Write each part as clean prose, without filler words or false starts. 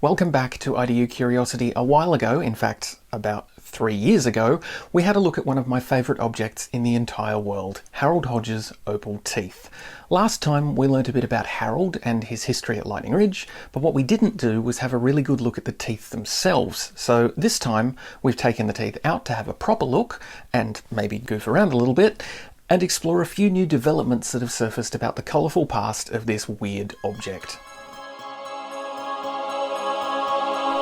Welcome back to IDU Curiosity. A while ago, in fact about 3 years ago, we had a look at one of my favourite objects in the entire world, Harold Hodges' opal teeth. Last time we learnt a bit about Harold and his history at Lightning Ridge, but what we didn't do was have a really good look at the teeth themselves. So this time we've taken the teeth out to have a proper look and maybe goof around a little bit and explore a few new developments that have surfaced about the colourful past of this weird object.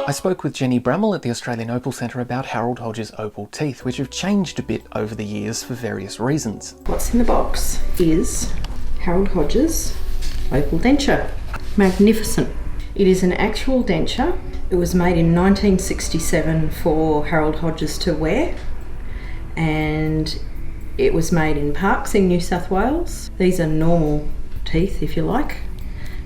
I spoke with Jenni Brammall at the Australian Opal Centre about Harold Hodges' opal teeth, which have changed a bit over the years for various reasons. What's in the box is Harold Hodges' opal denture. Magnificent. It is an actual denture. It was made in 1967 for Harold Hodges to wear, and it was made in Parkes in New South Wales. These are normal teeth, if you like,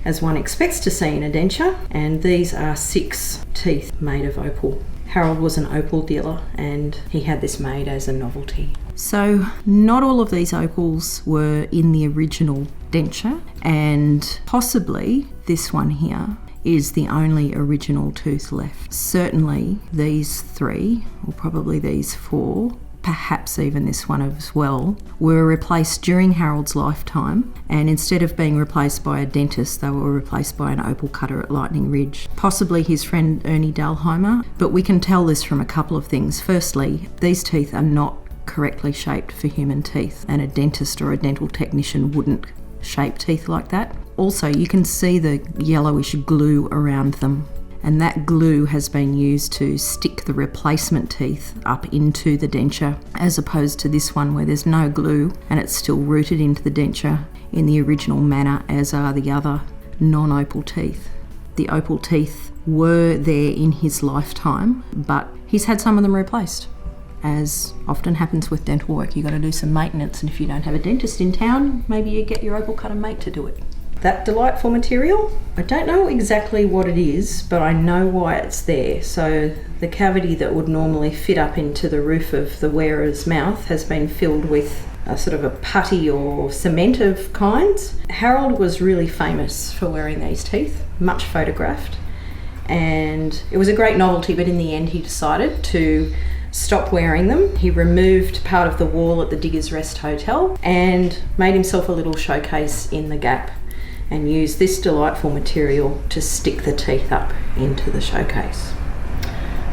as one expects to see in a denture, and these are 6 teeth made of opal. Harold was an opal dealer and he had this made as a novelty. So not all of these opals were in the original denture, and possibly this one here is the only original tooth left. Certainly these 3, or probably these 4, perhaps even this one as well, were replaced during Harold's lifetime, and instead of being replaced by a dentist, they were replaced by an opal cutter at Lightning Ridge, possibly his friend Ernie Dalheimer. But we can tell this from a couple of things. Firstly, these teeth are not correctly shaped for human teeth, and a dentist or a dental technician wouldn't shape teeth like that. Also, you can see the yellowish glue around them, and that glue has been used to stick the replacement teeth up into the denture, as opposed to this one where there's no glue and it's still rooted into the denture in the original manner, as are the other non-opal teeth. The opal teeth were there in his lifetime, but he's had some of them replaced. As often happens with dental work, you've got to do some maintenance, and if you don't have a dentist in town, maybe you get your opal cutter mate to do it. That delightful material, I don't know exactly what it is, but I know why it's there. So the cavity that would normally fit up into the roof of the wearer's mouth has been filled with a sort of a putty or cement of kinds. Harold was really famous for wearing these teeth, much photographed, and it was a great novelty, but in the end he decided to stop wearing them. He removed part of the wall at the Diggers Rest Hotel and made himself a little showcase in the gap, and use this delightful material to stick the teeth up into the showcase.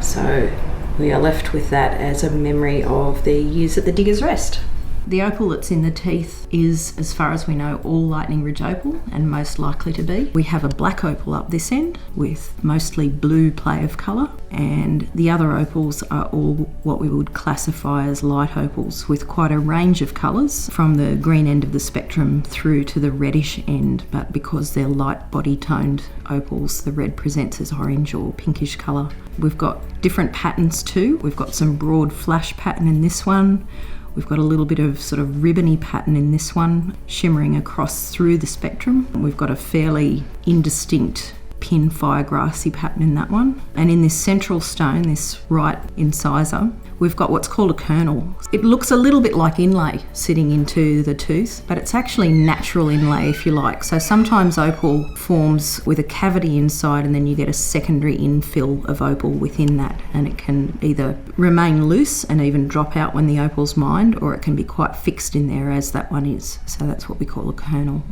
So we are left with that as a memory of the years at the Diggers Rest. The opal that's in the teeth is, as far as we know, all Lightning Ridge opal, and most likely to be. We have a black opal up this end with mostly blue play of colour, and the other opals are all what we would classify as light opals, with quite a range of colours from the green end of the spectrum through to the reddish end, but because they're light body toned opals, the red presents as orange or pinkish colour. We've got different patterns too. We've got some broad flash pattern in this one. We've got a little bit of sort of ribbony pattern in this one, shimmering across through the spectrum. We've got a fairly indistinct pin firegrassy pattern in that one. And in this central stone, this right incisor, we've got what's called a kernel. It looks a little bit like inlay sitting into the tooth, but it's actually natural inlay, if you like. So sometimes opal forms with a cavity inside, and then you get a secondary infill of opal within that, and it can either remain loose and even drop out when the opal's mined, or it can be quite fixed in there, as that one is. So that's what we call a kernel.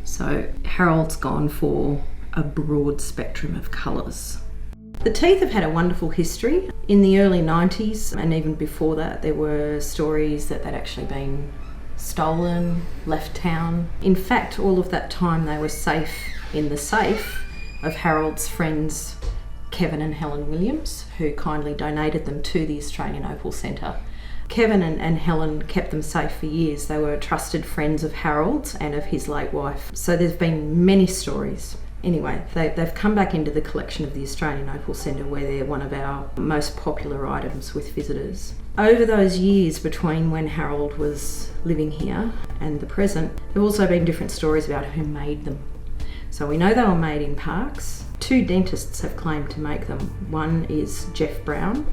So Harold's gone for a broad spectrum of colours. The teeth have had a wonderful history. In the early 90s, and even before that, there were stories that they'd actually been stolen, left town. In fact, all of that time they were safe in the safe of Harold's friends Kevin and Helen Williams, who kindly donated them to the Australian Opal Centre. Kevin and Helen kept them safe for years. They were trusted friends of Harold's and of his late wife. So there's been many stories. Anyway, they've come back into the collection of the Australian Opal Centre, where they're one of our most popular items with visitors. Over those years between when Harold was living here and the present, there have also been different stories about who made them. So we know they were made in Parkes. 2 dentists have claimed to make them. One is Jeff Brown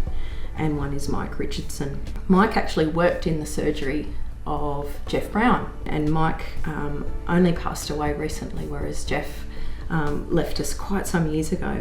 and one is Mike Richardson. Mike actually worked in the surgery of Jeff Brown, and Mike only passed away recently, whereas Jeff left us quite some years ago.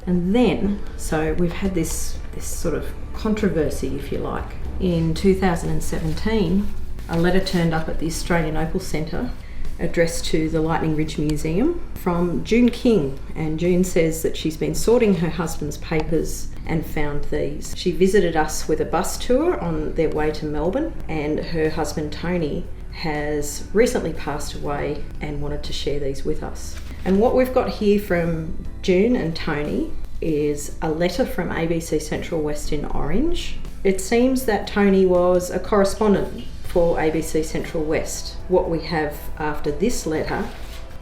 And then, so we've had this sort of controversy, if you like. In 2017, a letter turned up at the Australian Opal Centre addressed to the Lightning Ridge Museum from June King, and June says that she's been sorting her husband's papers and found these. She visited us with a bus tour on their way to Melbourne, and her husband Tony has recently passed away and wanted to share these with us. And what we've got here from June and Tony is a letter from ABC Central West in Orange. It seems that Tony was a correspondent for ABC Central West. What we have after this letter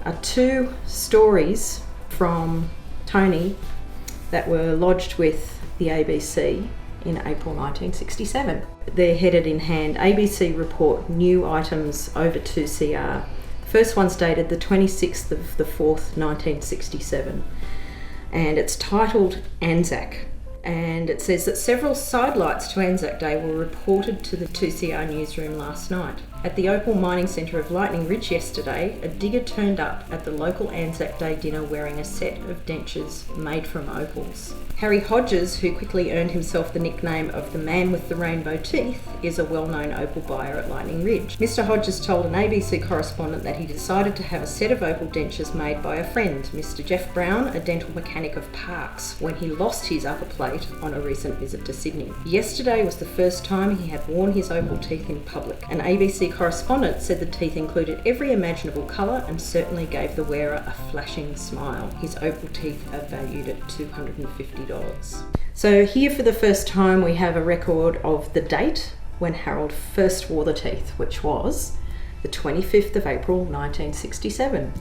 are 2 stories from Tony that were lodged with the ABC in April 1967. They're headed in hand, ABC report new items over 2CR. First one's dated the 26th of the 4th, 1967, and it's titled Anzac. And it says that several sidelights to Anzac Day were reported to the 2CR newsroom last night. At the Opal Mining Centre of Lightning Ridge yesterday, a digger turned up at the local Anzac Day dinner wearing a set of dentures made from opals. Harry Hodges, who quickly earned himself the nickname of the man with the rainbow teeth, is a well-known opal buyer at Lightning Ridge. Mr. Hodges told an ABC correspondent that he decided to have a set of opal dentures made by a friend, Mr. Jeff Brown, a dental mechanic of Parkes, when he lost his upper plate on a recent visit to Sydney. Yesterday was the first time he had worn his opal teeth in public. An ABC correspondent said the teeth included every imaginable colour and certainly gave the wearer a flashing smile. His opal teeth are valued at $250. So here for the first time we have a record of the date when Harold first wore the teeth, which was the 25th of April 1967.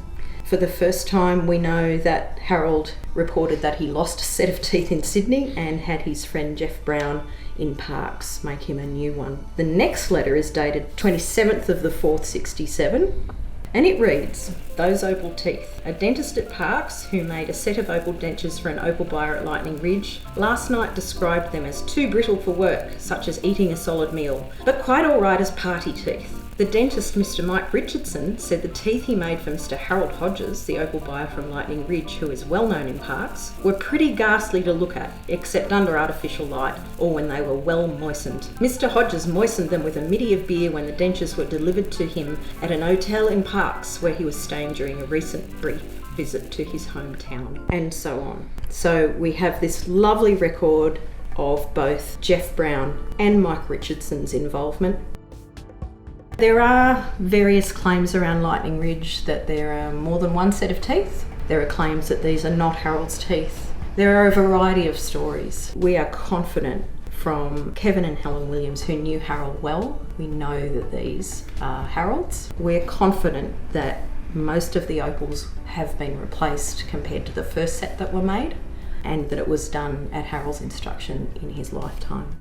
For the first time we know that Harold reported that he lost a set of teeth in Sydney and had his friend Jeff Brown in Parkes make him a new one. The next letter is dated 27th of the 4th, 67, and it reads, those opal teeth. A dentist at Parkes who made a set of opal dentures for an opal buyer at Lightning Ridge last night described them as too brittle for work, such as eating a solid meal, but quite all right as party teeth. The dentist, Mr. Mike Richardson, said the teeth he made for Mr. Harold Hodges, the opal buyer from Lightning Ridge, who is well known in Parkes, were pretty ghastly to look at, except under artificial light or when they were well moistened. Mr. Hodges moistened them with a middy of beer when the dentures were delivered to him at an hotel in Parkes where he was staying during a recent brief visit to his hometown, and so on. So we have this lovely record of both Jeff Brown and Mike Richardson's involvement. There are various claims around Lightning Ridge that there are more than one set of teeth. There are claims that these are not Harold's teeth. There are a variety of stories. We are confident from Kevin and Helen Williams, who knew Harold well. We know that these are Harold's. We're confident that most of the opals have been replaced compared to the first set that were made, and that it was done at Harold's instruction in his lifetime.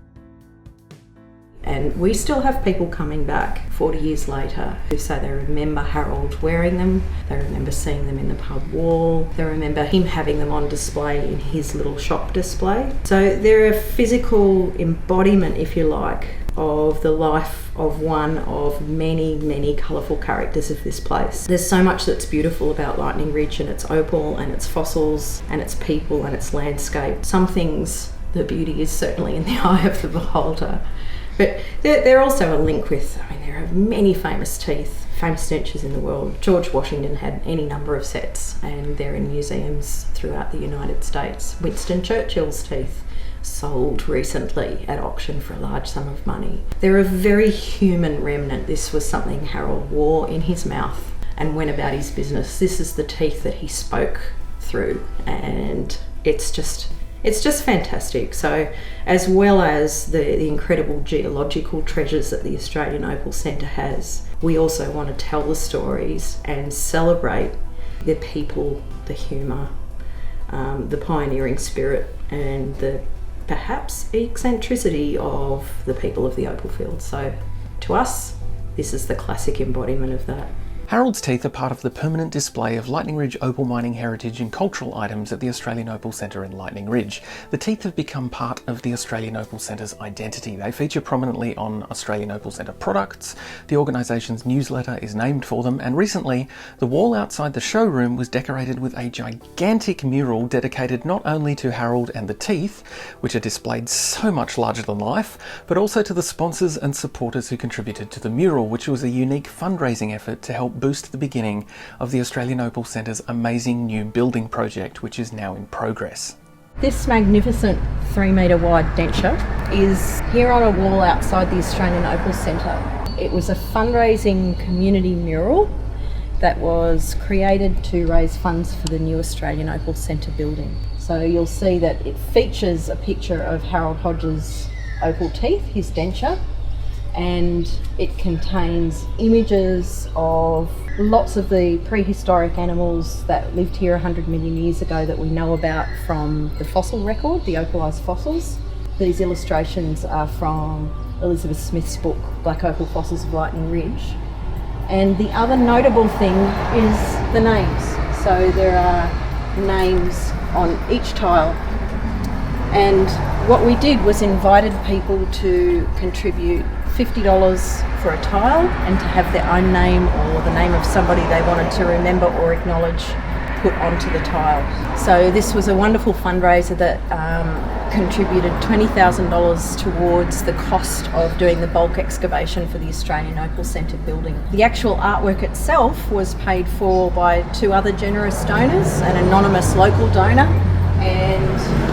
And we still have people coming back 40 years later who say they remember Harold wearing them, they remember seeing them in the pub wall, they remember him having them on display in his little shop display. So they're a physical embodiment, if you like, of the life of one of many, many colourful characters of this place. There's so much that's beautiful about Lightning Ridge and its opal and its fossils and its people and its landscape. Some things, the beauty is certainly in the eye of the beholder. But they're also a link with, there are many famous teeth, famous dentures in the world. George Washington had any number of sets, and they're in museums throughout the United States. Winston Churchill's teeth sold recently at auction for a large sum of money. They're a very human remnant. This was something Harold wore in his mouth and went about his business. This is the teeth that he spoke through, and it's just fantastic. So, as well as the incredible geological treasures that the Australian Opal Centre has, we also want to tell the stories and celebrate the people, the humour, the pioneering spirit, and the perhaps eccentricity of the people of the opal field. So, to us, this is the classic embodiment of that. Harold's teeth are part of the permanent display of Lightning Ridge opal mining heritage and cultural items at the Australian Opal Centre in Lightning Ridge. The teeth have become part of the Australian Opal Centre's identity. They feature prominently on Australian Opal Centre products, the organisation's newsletter is named for them, and recently the wall outside the showroom was decorated with a gigantic mural dedicated not only to Harold and the teeth, which are displayed so much larger than life, but also to the sponsors and supporters who contributed to the mural, which was a unique fundraising effort to help boost the beginning of the Australian Opal Centre's amazing new building project, which is now in progress. This magnificent 3 metre wide denture is here on a wall outside the Australian Opal Centre. It was a fundraising community mural that was created to raise funds for the new Australian Opal Centre building. So you'll see that it features a picture of Harold Hodges' opal teeth, his denture, and it contains images of lots of the prehistoric animals that lived here 100 million years ago that we know about from the fossil record, the opalised fossils. These illustrations are from Elizabeth Smith's book, Black Opal Fossils of Lightning Ridge. And the other notable thing is the names. So there are names on each tile. And what we did was invited people to contribute $50 for a tile and to have their own name or the name of somebody they wanted to remember or acknowledge put onto the tile. So this was a wonderful fundraiser that contributed $20,000 towards the cost of doing the bulk excavation for the Australian Opal Centre building. The actual artwork itself was paid for by 2 other generous donors, an anonymous local donor, and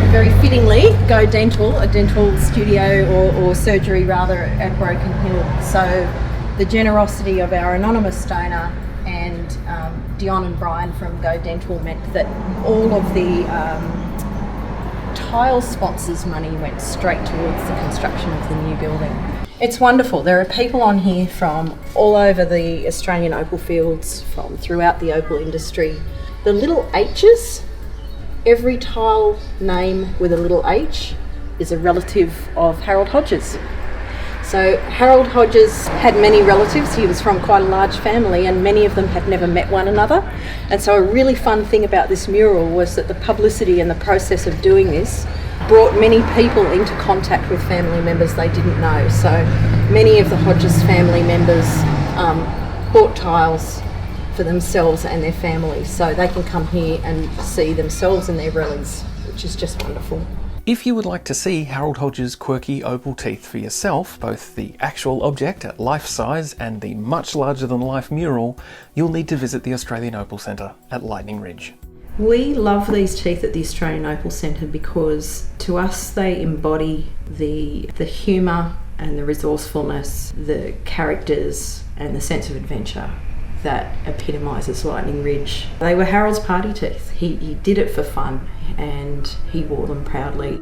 very fittingly, Go Dental, a dental studio or surgery rather at Broken Hill. So the generosity of our anonymous donor and Dion and Brian from Go Dental meant that all of the tile sponsors' money went straight towards the construction of the new building. It's wonderful. There are people on here from all over the Australian opal fields, from throughout the opal industry. The little H's, every tile name with a little H is a relative of Harold Hodges. So Harold Hodges had many relatives. He was from quite a large family and many of them had never met one another. And so a really fun thing about this mural was that the publicity and the process of doing this brought many people into contact with family members they didn't know. So many of the Hodges family members bought tiles for themselves and their families, so they can come here and see themselves and their relis, which is just wonderful. If you would like to see Harold Hodges' quirky opal teeth for yourself, both the actual object at life size and the much larger than life mural, you'll need to visit the Australian Opal Centre at Lightning Ridge. We love these teeth at the Australian Opal Centre because to us they embody the humour and the resourcefulness, the characters and the sense of adventure that epitomises Lightning Ridge. They were Harold's party teeth. He did it for fun and he wore them proudly.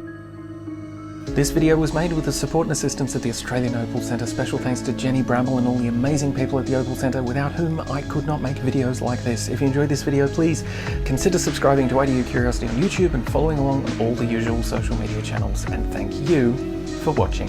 This video was made with the support and assistance of the Australian Opal Centre. Special thanks to Jenni Brammall and all the amazing people at the Opal Centre without whom I could not make videos like this. If you enjoyed this video, please consider subscribing to ADU Curiosity on YouTube and following along on all the usual social media channels. And thank you for watching.